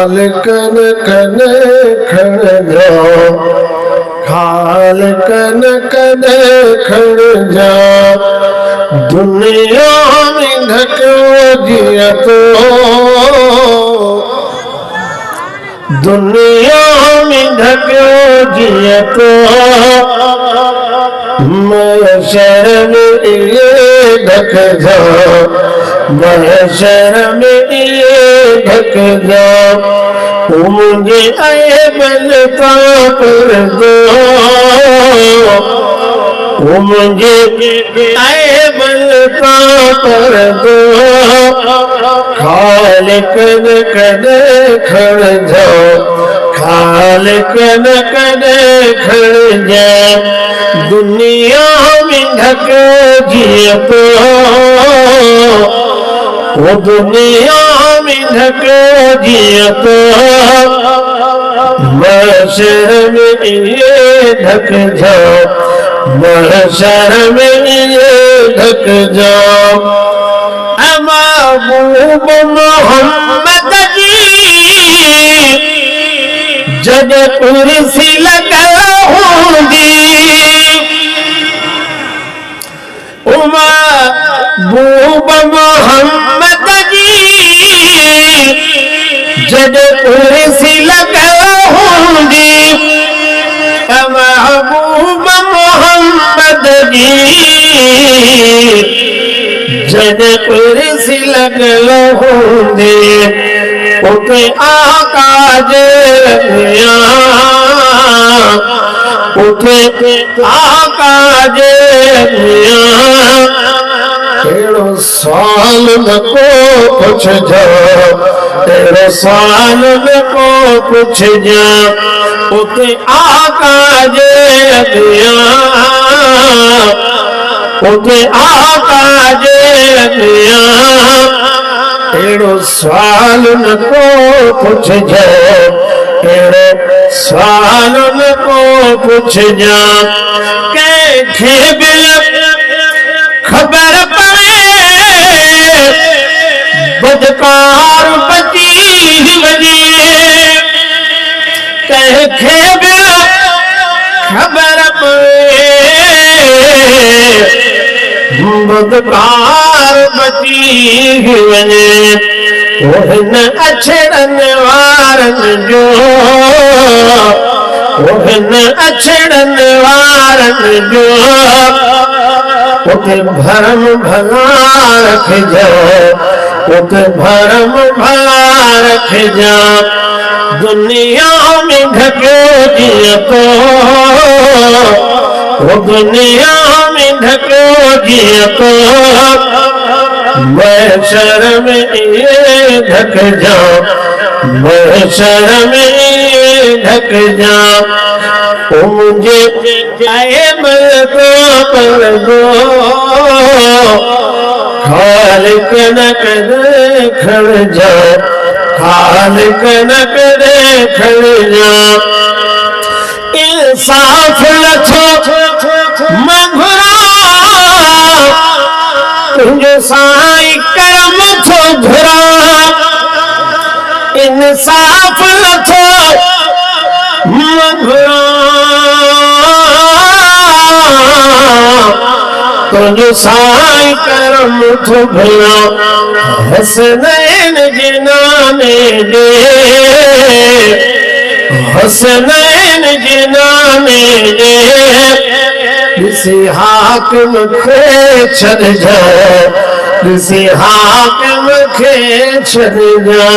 खालिकन कने खड़ जा, खालिकन कने खड़ जा, दुनिया में ढको जिया तो, दुनिया में ढको जिया तो, महशर में ये ढक जा, महशर में ये ढक जा, मुझे आए बलता कर दो, मुझे आए बलता कर दो, खालिकन कने खड़ जा, खालिकन कने खड़ जा, दुनिया में ढक जिया तो, वो दुनिया में ढक जिया तो, महशर में ये ढक जा, महशर में ये ढक जा। महबूब मोहम्मद जी जब कुर्सी लगा होंगी, महबूब मोहम्मद जी जब कुर्सी लगा होंगी, महबूब मोहम्मद जी जब कुर्सी लगा होंगे, उठे आका जया, उठे आका जया, तेरो साल न को पूछ जा, तेरो साल न को पूछ जा, उठे आका जया, उठे आका जया, तेरो साल न को पूछ जा, तेरे साल न को पूछ जा, कैखे बिल खबर पड़े बदकार बची वजी, कैखे बिल खबर पड़े बदकार बची वजे, ओहन अछड़न वारन जो, ओहन अछड़न वारन जो, उते भरम भला रख जा, उते भरम भला रख जा, दुनिया में ढको जिया तो, वो दुनिया में ढको जिया तो, महशर में ये ढक जा, महशर में ये ढक जा, मुझे आए बलता कर दो, खालिकन कने खड़ जा, खालिकन कने खड़ जा, इंसाफ लछो मघुरा, तुझे साईं करम थो घुरा, इंसाफ लछो मघुरा, तुझे साईं करम थो घुरा, हसनैन जिनाने दे, हसनैन जिनाने दे, किसी हाकिम खे छड़ जा, किसी हाकिम खे छड़ जा।